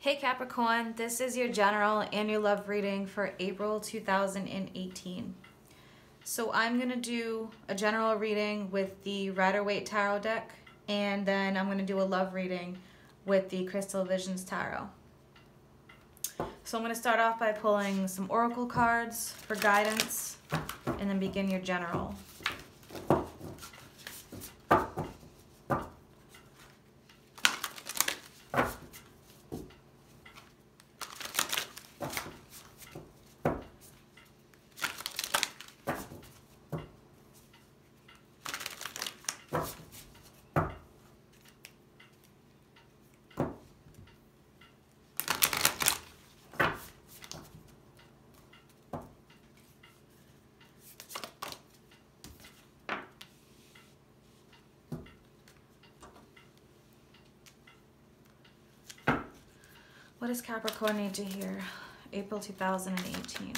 Hey Capricorn, this is your general and your love reading for April 2018. So I'm going to do a general reading with the Rider-Waite Tarot deck, and then I'm going to do a love reading with the Crystal Visions Tarot. So I'm going to start off by pulling some oracle cards for guidance, and then begin your general. What does Capricorn need to hear? April 2018.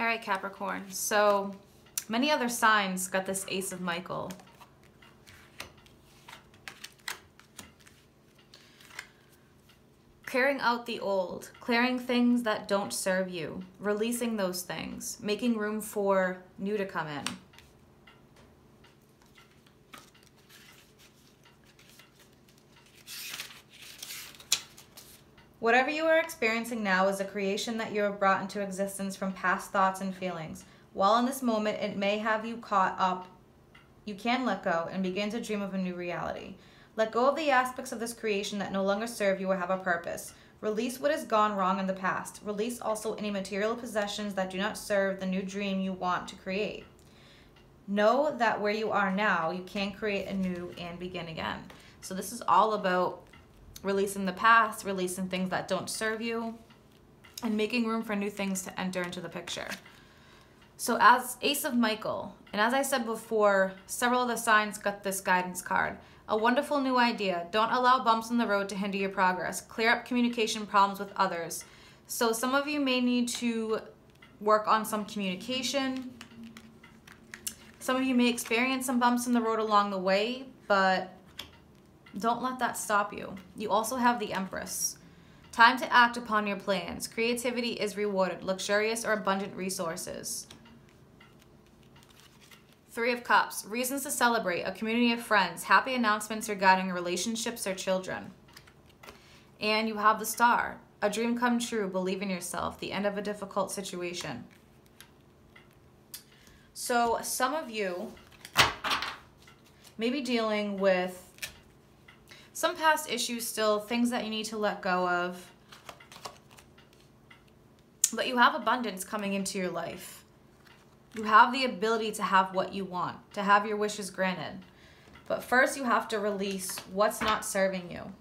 All right, Capricorn. So many other signs got this Ace of Michael. Clearing out the old, clearing things that don't serve you, releasing those things, making room for new to come in. Whatever you are experiencing now is a creation that you have brought into existence from past thoughts and feelings. While in this moment it may have you caught up, you can let go and begin to dream of a new reality. Let go of the aspects of this creation that no longer serve you or have a purpose. Release what has gone wrong in the past. Release also any material possessions that do not serve the new dream you want to create. Know that where you are now, you can create anew and begin again. So this is all about releasing the past, releasing things that don't serve you, and making room for new things to enter into the picture. So as Ace of Michael, and as I said before, several of the signs got this guidance card. A wonderful new idea. Don't allow bumps in the road to hinder your progress. Clear up communication problems with others. So some of you may need to work on some communication. Some of you may experience some bumps in the road along the way, but don't let that stop you. You also have the Empress. Time to act upon your plans. Creativity is rewarded. Luxurious or abundant resources. Three of Cups. Reasons to celebrate. A community of friends. Happy announcements regarding relationships or children. And you have the Star. A dream come true. Believe in yourself. The end of a difficult situation. So some of you may be dealing with some past issues still, things that you need to let go of. But you have abundance coming into your life. You have the ability to have what you want, to have your wishes granted. But first you have to release what's not serving you.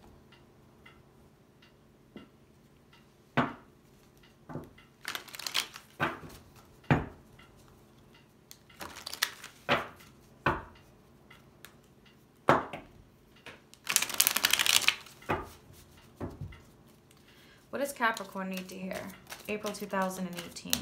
What does Capricorn need to hear? April 2018.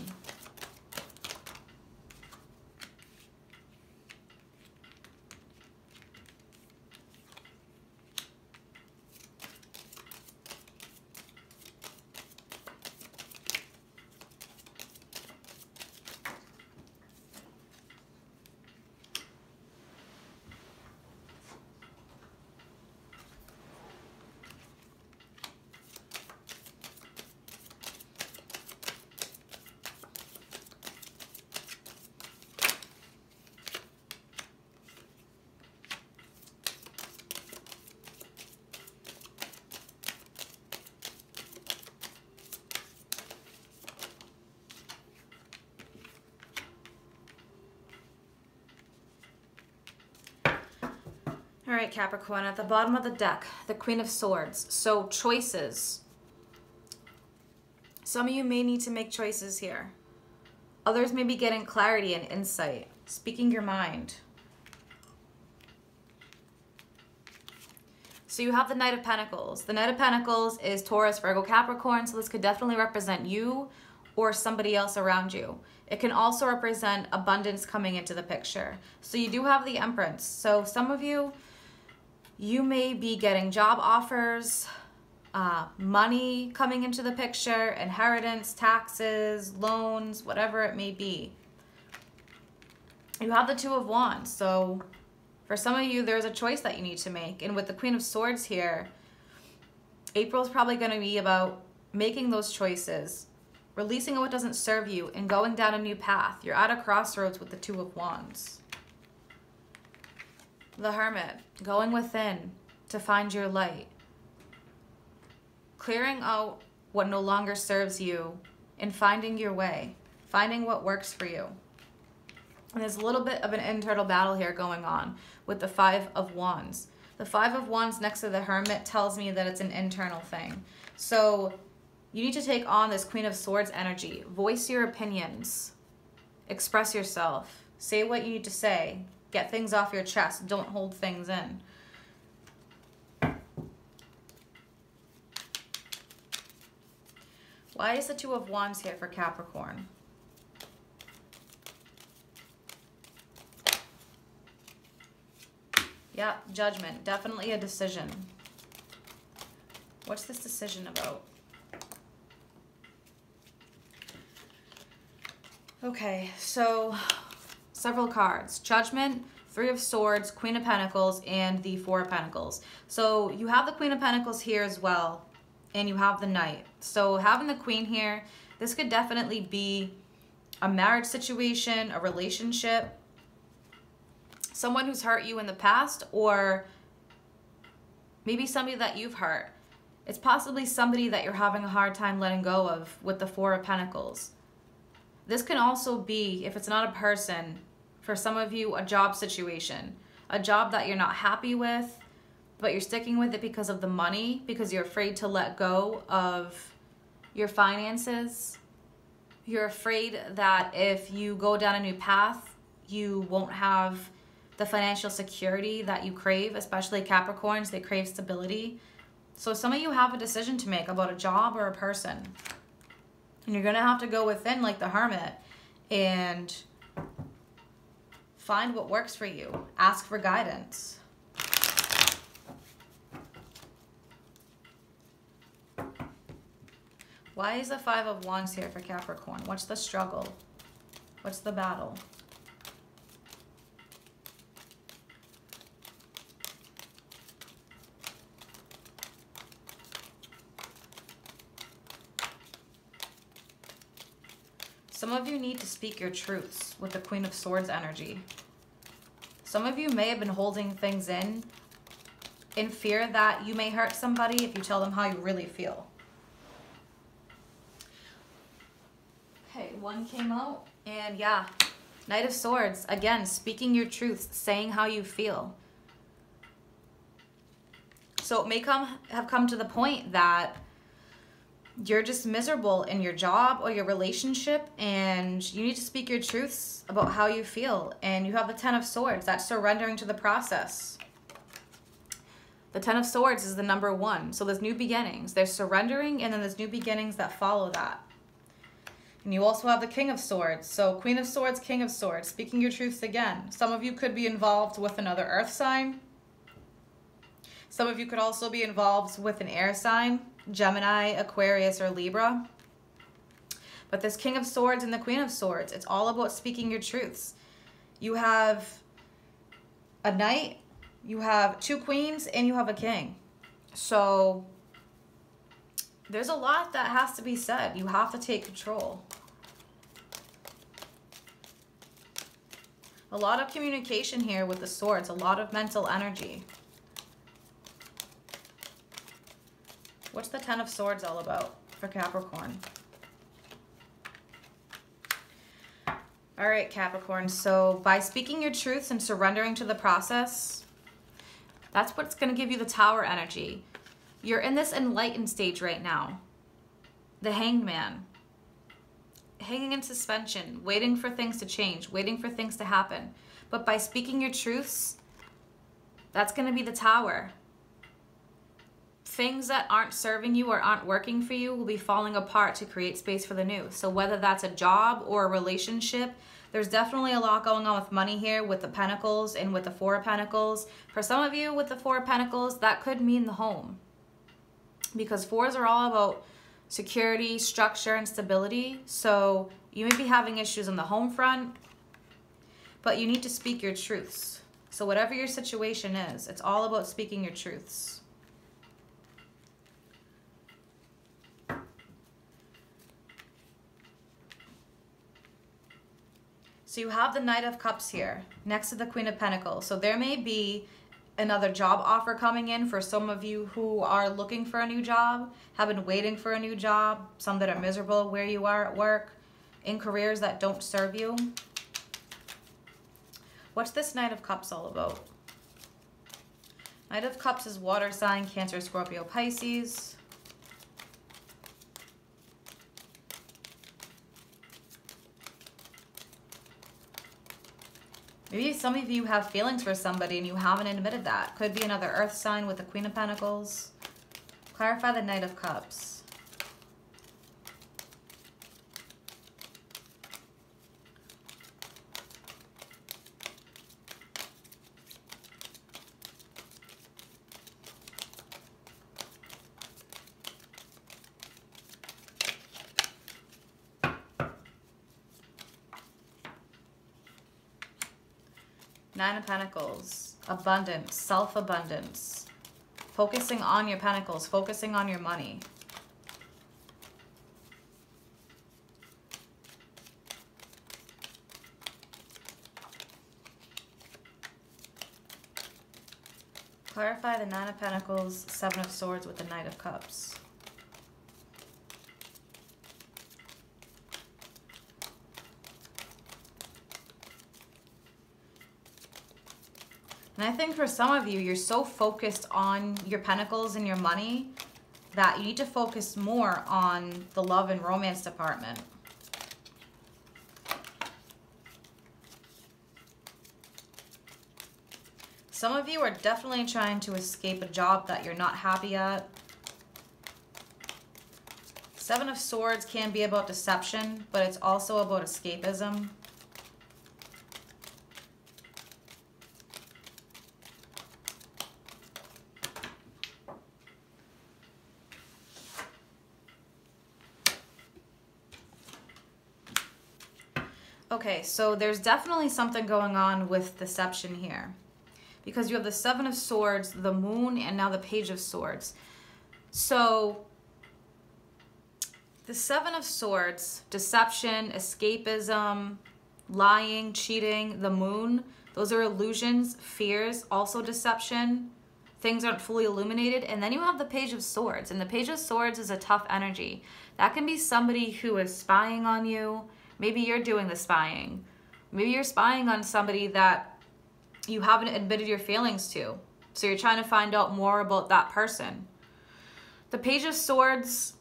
right, Capricorn, at the bottom of the deck, the Queen of Swords. So choices. Some of you may need to make choices here. Others may be getting clarity and insight, speaking your mind. So you have the Knight of Pentacles. The Knight of Pentacles is Taurus, Virgo, Capricorn, so this could definitely represent you or somebody else around you. It can also represent abundance coming into the picture. So you do have the Empress. So some of you, you may be getting job offers, money coming into the picture, inheritance, taxes, loans, whatever it may be. You have the Two of Wands. So for some of you, there's a choice that you need to make. And with the Queen of Swords here, April is probably going to be about making those choices, releasing what doesn't serve you, and going down a new path. You're at a crossroads with the Two of Wands. The Hermit, going within to find your light. Clearing out what no longer serves you and finding your way. Finding what works for you. And there's a little bit of an internal battle here going on with the Five of Wands. The Five of Wands next to the Hermit tells me that it's an internal thing. So you need to take on this Queen of Swords energy. Voice your opinions. Express yourself. Say what you need to say. Get things off your chest. Don't hold things in. Why is the Two of Wands here for Capricorn? Yeah, Judgment. Definitely a decision. What's this decision about? Okay, so several cards. Judgment, Three of Swords, Queen of Pentacles, and the Four of Pentacles. So you have the Queen of Pentacles here as well, and you have the Knight. So having the Queen here, this could definitely be a marriage situation, a relationship, someone who's hurt you in the past, or maybe somebody that you've hurt. It's possibly somebody that you're having a hard time letting go of with the Four of Pentacles. This can also be, if it's not a person, for some of you, a job situation. A job that you're not happy with, but you're sticking with it because of the money, because you're afraid to let go of your finances. You're afraid that if you go down a new path, you won't have the financial security that you crave, especially Capricorns, they crave stability. So some of you have a decision to make about a job or a person. And you're gonna have to go within like the Hermit and find what works for you. Ask for guidance. Why is the Five of Wands here for Capricorn? What's the struggle? What's the battle? Some of you need to speak your truths with the Queen of Swords energy. Some of you may have been holding things in fear that you may hurt somebody if you tell them how you really feel. Okay, one came out, and yeah, Knight of Swords. Again, speaking your truths, saying how you feel. So it may have come to the point that you're just miserable in your job or your relationship, and you need to speak your truths about how you feel. And you have the Ten of Swords. That's surrendering to the process. The Ten of Swords is the number one. So there's new beginnings. There's surrendering, and then there's new beginnings that follow that. And you also have the King of Swords. So Queen of Swords, King of Swords. Speaking your truths again. Some of you could be involved with another earth sign. Some of you could also be involved with an air sign. Gemini, Aquarius, or Libra. But this King of Swords and the Queen of Swords, it's all about speaking your truths. You have a Knight, you have two Queens, and you have a King. So there's a lot that has to be said. You have to take control. A lot of communication here with the swords, a lot of mental energy. What's the Ten of Swords all about for Capricorn? All right, Capricorn. So by speaking your truths and surrendering to the process, That's what's going to give you the Tower energy. You're in this enlightened stage right now. The Hanged Man. Hanging in suspension, waiting for things to change, waiting for things to happen. But by speaking your truths, that's going to be the Tower. Things that aren't serving you or aren't working for you will be falling apart to create space for the new. So whether that's a job or a relationship, there's definitely a lot going on with money here with the Pentacles and with the Four of Pentacles. For some of you with the Four of Pentacles, that could mean the home. Because fours are all about security, structure, and stability. So you may be having issues on the home front, but you need to speak your truths. So whatever your situation is, it's all about speaking your truths. So you have the Knight of Cups here next to the Queen of Pentacles. So there may be another job offer coming in for some of you who are looking for a new job, have been waiting for a new job, some that are miserable where you are at work, in careers that don't serve you. What's this Knight of Cups all about? Knight of Cups is water sign, Cancer, Scorpio, Pisces. Maybe some of you have feelings for somebody and you haven't admitted that. Could be another earth sign with the Queen of Pentacles. Clarify the Knight of Cups. Nine of Pentacles, abundance, self-abundance, focusing on your pentacles, focusing on your money. Clarify the Nine of Pentacles, Seven of Swords with the Knight of Cups. And I think for some of you, you're so focused on your pentacles and your money that you need to focus more on the love and romance department. Some of you are definitely trying to escape a job that you're not happy at. Seven of Swords can be about deception, but it's also about escapism. Okay, so there's definitely something going on with deception here. Because you have the Seven of Swords, the Moon, and now the Page of Swords. So, the Seven of Swords, deception, escapism, lying, cheating, the Moon, those are illusions, fears, also deception. Things aren't fully illuminated. And then you have the Page of Swords. And the Page of Swords is a tough energy. That can be somebody who is spying on you. Maybe you're doing the spying. Maybe you're spying on somebody that you haven't admitted your feelings to. So you're trying to find out more about that person. The Page of Swords,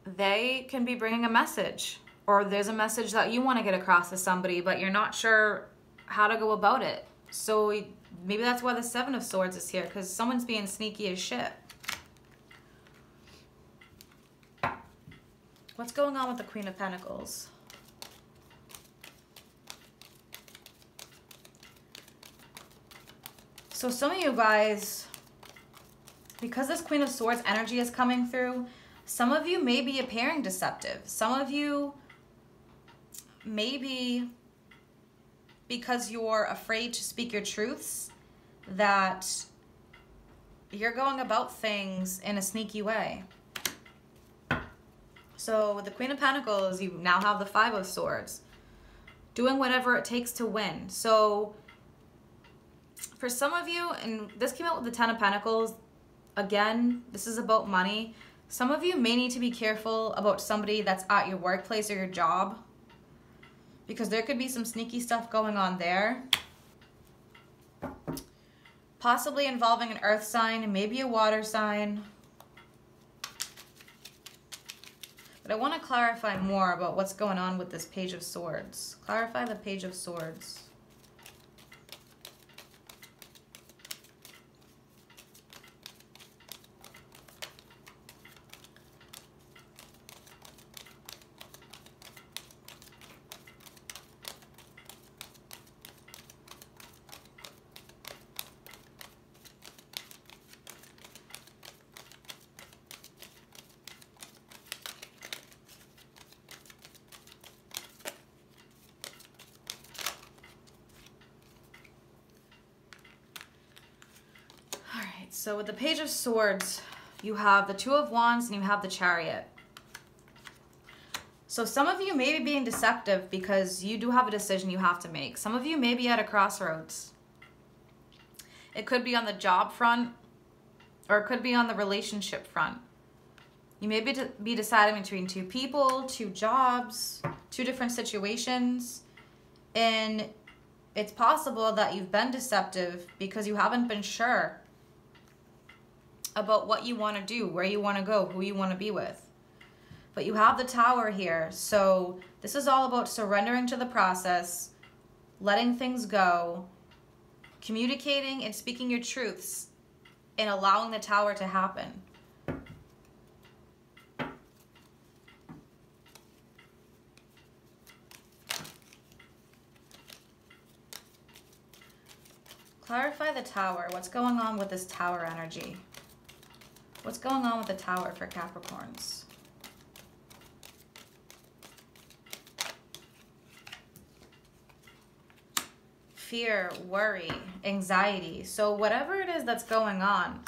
they can be bringing a message. Or there's a message that you want to get across to somebody, but you're not sure how to go about it. So maybe that's why the Seven of Swords is here, because someone's being sneaky as shit. What's going on with the Queen of Pentacles? So some of you guys, because this Queen of Swords energy is coming through, some of you may be appearing deceptive. Some of you maybe because you're afraid to speak your truths, that you're going about things in a sneaky way. So with the Queen of Pentacles, you now have the Five of Swords. Doing whatever it takes to win. So for some of you, and this came out with the Ten of Pentacles, again, this is about money. Some of you may need to be careful about somebody that's at your workplace or your job, because there could be some sneaky stuff going on there. possibly involving an earth sign, maybe a water sign. But I want to clarify more about what's going on with this Page of Swords. Clarify the Page of Swords. So with the Page of Swords, you have the Two of Wands and you have the Chariot. So some of you may be being deceptive because you do have a decision you have to make. Some of you may be at a crossroads. It could be on the job front or it could be on the relationship front. You may be deciding between two people, two jobs, two different situations. And it's possible that you've been deceptive because you haven't been sure about what you want to do, where you want to go, who you want to be with. But you have the Tower here, so this is all about surrendering to the process, letting things go, communicating and speaking your truths, and allowing the Tower to happen. Clarify the Tower. What's going on with this Tower energy? What's going on with the Tower for Capricorns? Fear, worry, anxiety. So whatever it is that's going on,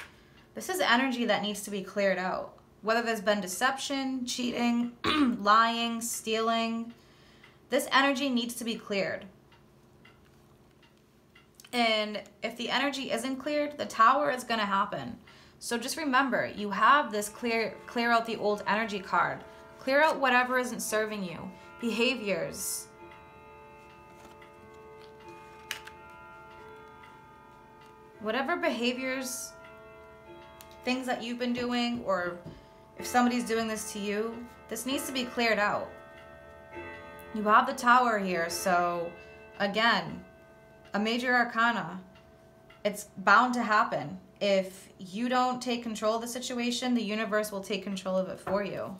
this is energy that needs to be cleared out. Whether there's been deception, cheating, lying, stealing, this energy needs to be cleared. And if the energy isn't cleared, the Tower is going to happen. So just remember, you have this clear out the old energy card. Clear out whatever isn't serving you. Behaviors. Whatever behaviors, things that you've been doing, or if somebody's doing this to you, this needs to be cleared out. You have the Tower here, so again, a major arcana. It's bound to happen. If you don't take control of the situation, the universe will take control of it for you.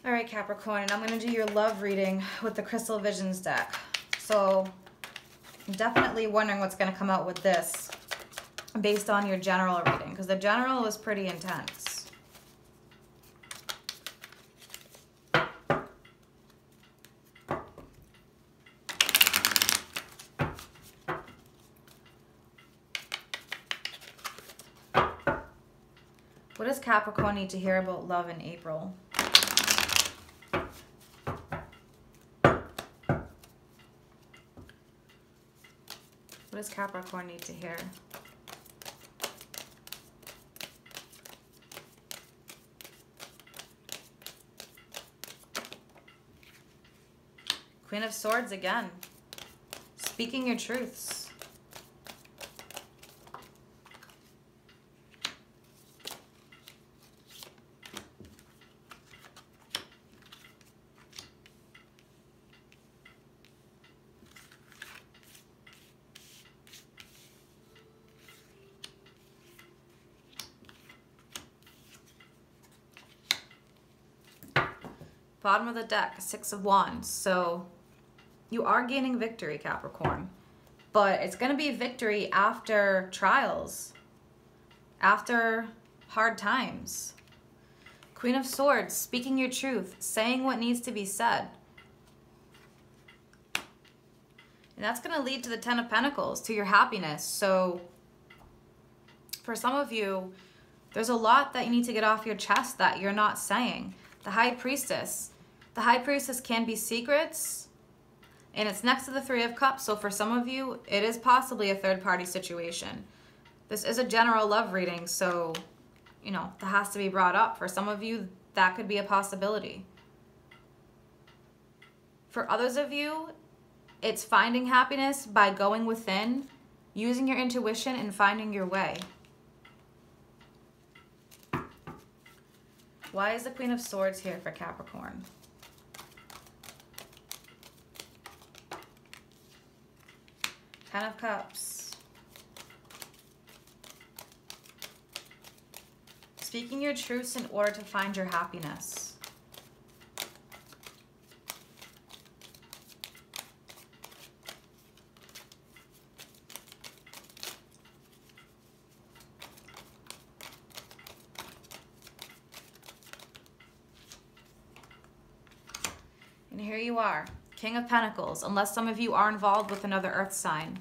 All right, Capricorn, and I'm going to do your love reading with the Crystal Visions deck. So I'm definitely wondering what's going to come out with this based on your general reading, because the general was pretty intense. What does Capricorn need to hear about love in April? What does Capricorn need to hear? Queen of Swords again. Speaking your truths. Bottom of the deck, Six of Wands. So you are gaining victory, Capricorn. But it's going to be victory after trials, after hard times. Queen of Swords, speaking your truth, saying what needs to be said. And that's going to lead to the Ten of Pentacles, to your happiness. So for some of you, there's a lot that you need to get off your chest that you're not saying. The High Priestess. The High Priestess can be secrets, and it's next to the Three of Cups. So for some of you, it is possibly a third-party situation. This is a general love reading, so, you know, that has to be brought up. For some of you, that could be a possibility. For others of you, it's finding happiness by going within, using your intuition, and finding your way. Why is the Queen of Swords here for Capricorn? Ten of Cups. Speaking your truths in order to find your happiness. And here you are, King of Pentacles, unless some of you are involved with another earth sign.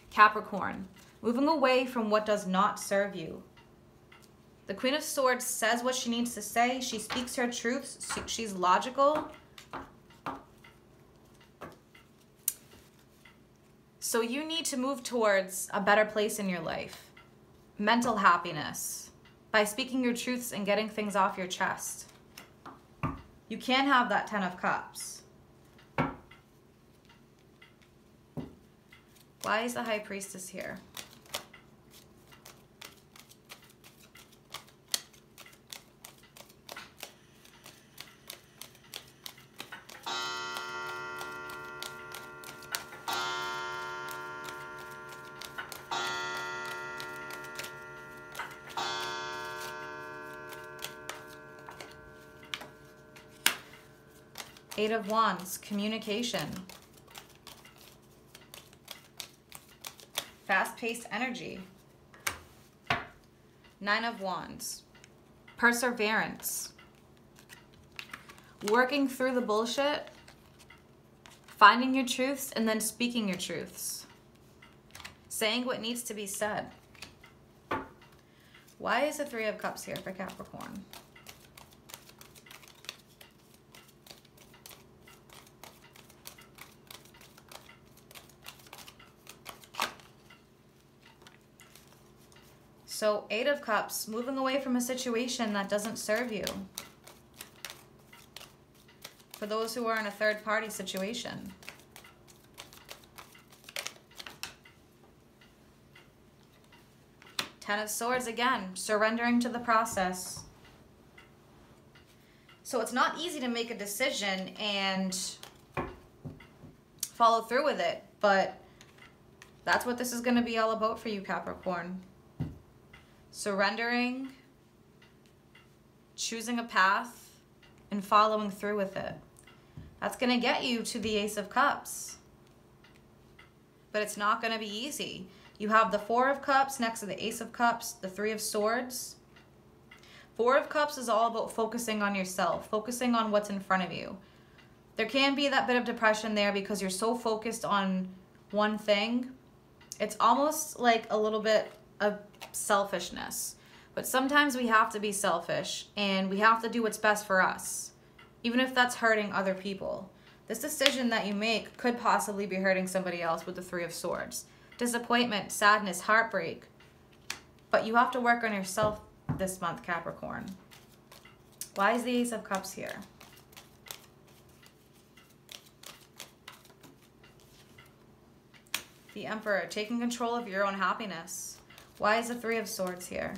Capricorn, moving away from what does not serve you. The Queen of Swords says what she needs to say. She speaks her truths. She's logical. So you need to move towards a better place in your life. Mental happiness. By speaking your truths and getting things off your chest. You can have that Ten of Cups. Why is the High Priestess here? Eight of Wands, communication. Fast-paced energy. Nine of Wands, perseverance. Working through the bullshit, finding your truths, and then speaking your truths. Saying what needs to be said. Why is the Three of Cups here for Capricorn? So, Eight of Cups, moving away from a situation that doesn't serve you. For those who are in a third-party situation. Ten of Swords again, surrendering to the process. So it's not easy to make a decision and follow through with it, but that's what this is going to be all about for you, Capricorn. Surrendering, choosing a path, and following through with it. That's going to get you to the Ace of Cups. But it's not going to be easy. You have the Four of Cups next to the Ace of Cups, the Three of Swords. Four of Cups is all about focusing on yourself, focusing on what's in front of you. There can be that bit of depression there because you're so focused on one thing. It's almost like a little bit of selfishness. But sometimes we have to be selfish and we have to do what's best for us, even if that's hurting other people. This decision that you make could possibly be hurting somebody else with the Three of Swords. Disappointment, sadness, heartbreak. But you have to work on yourself this month, Capricorn. Why is the Ace of Cups here? The Emperor, taking control of your own happiness. Why is the Three of Swords here?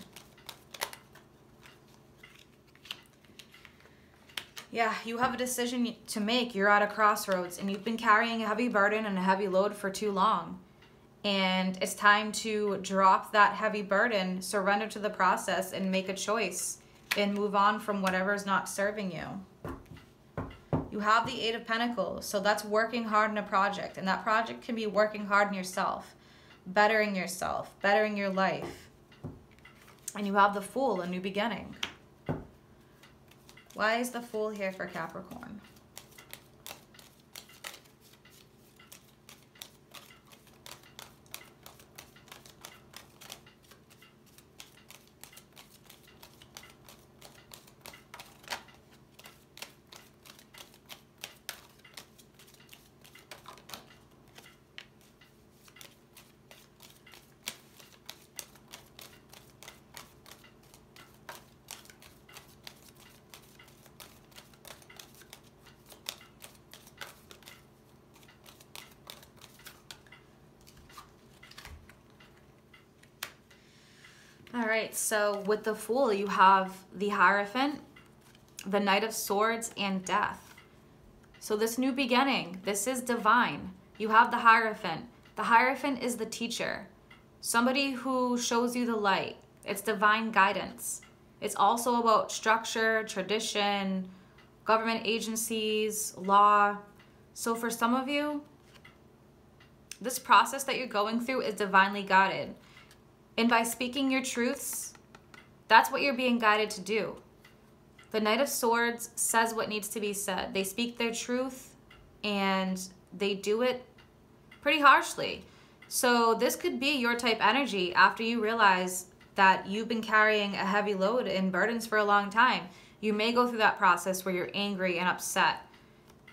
Yeah, you have a decision to make. You're at a crossroads and you've been carrying a heavy burden and a heavy load for too long. And it's time to drop that heavy burden, surrender to the process, and make a choice and move on from whatever's not serving you. You have the Eight of Pentacles, so that's working hard in a project, and that project can be working hard in yourself. bettering yourself, bettering your life. And you have the Fool, a new beginning. Why is the Fool here for Capricorn? All right, so with the Fool, you have the Hierophant, the Knight of Swords, and Death. So this new beginning, this is divine. You have the Hierophant. The Hierophant is the teacher, somebody who shows you the light. It's divine guidance. It's also about structure, tradition, government agencies, law. So for some of you, this process that you're going through is divinely guided. And by speaking your truths, that's what you're being guided to do. The Knight of Swords says what needs to be said. They speak their truth and they do it pretty harshly. So this could be your type energy after you realize that you've been carrying a heavy load and burdens for a long time. You may go through that process where you're angry and upset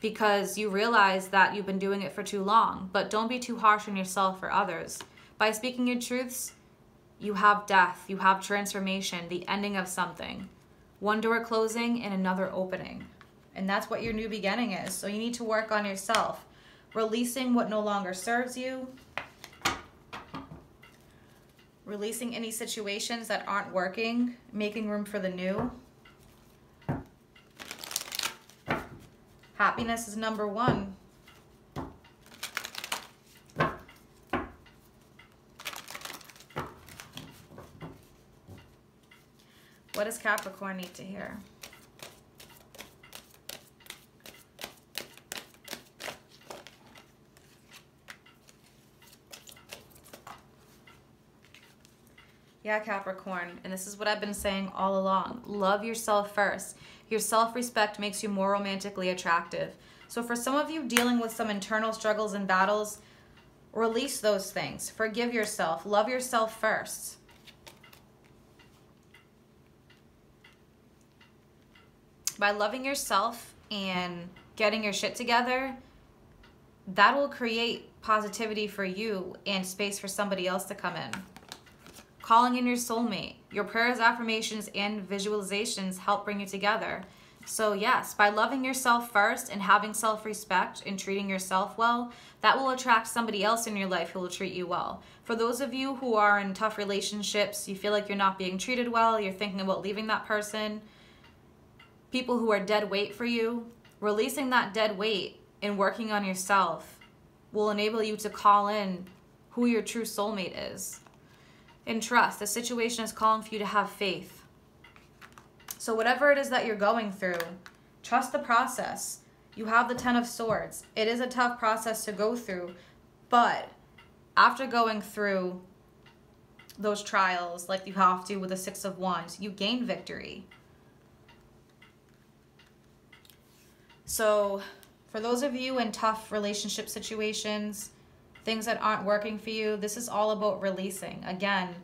because you realize that you've been doing it for too long. But don't be too harsh on yourself or others. By speaking your truths, you have death, you have transformation, the ending of something. One door closing and another opening. And that's what your new beginning is. So you need to work on yourself. Releasing what no longer serves you. Releasing any situations that aren't working. Making room for the new. Happiness is number one. What does Capricorn need to hear? Yeah, Capricorn, and this is what I've been saying all along. Love yourself first. Your self-respect makes you more romantically attractive. So for some of you dealing with some internal struggles and battles, release those things. Forgive yourself. Love yourself first. By loving yourself and getting your shit together, that will create positivity for you and space for somebody else to come in. Calling in your soulmate. Your prayers, affirmations, and visualizations help bring you together. So yes, by loving yourself first and having self-respect and treating yourself well, that will attract somebody else in your life who will treat you well. For those of you who are in tough relationships, you feel like you're not being treated well, you're thinking about leaving that person, people who are dead weight for you, releasing that dead weight and working on yourself will enable you to call in who your true soulmate is. And trust, the situation is calling for you to have faith. So whatever it is that you're going through, trust the process. You have the Ten of Swords. It is a tough process to go through, but after going through those trials like you have to with the Six of Wands, you gain victory. So for those of you in tough relationship situations, things that aren't working for you, this is all about releasing. Again,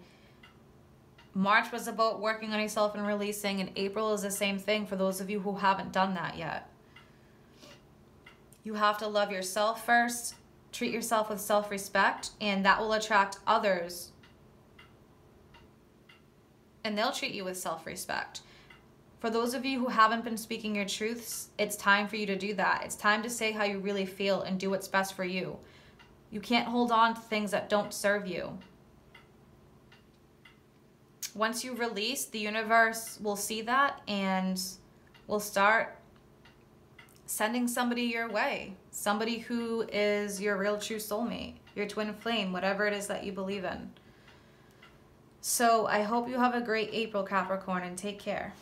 March was about working on yourself and releasing, and April is the same thing for those of you who haven't done that yet. You have to love yourself first, treat yourself with self-respect, and that will attract others, and they'll treat you with self-respect. For those of you who haven't been speaking your truths, it's time for you to do that. It's time to say how you really feel and do what's best for you. You can't hold on to things that don't serve you. Once you release, the universe will see that and will start sending somebody your way. Somebody who is your real true soulmate, your twin flame, whatever it is that you believe in. So I hope you have a great April, Capricorn, and take care.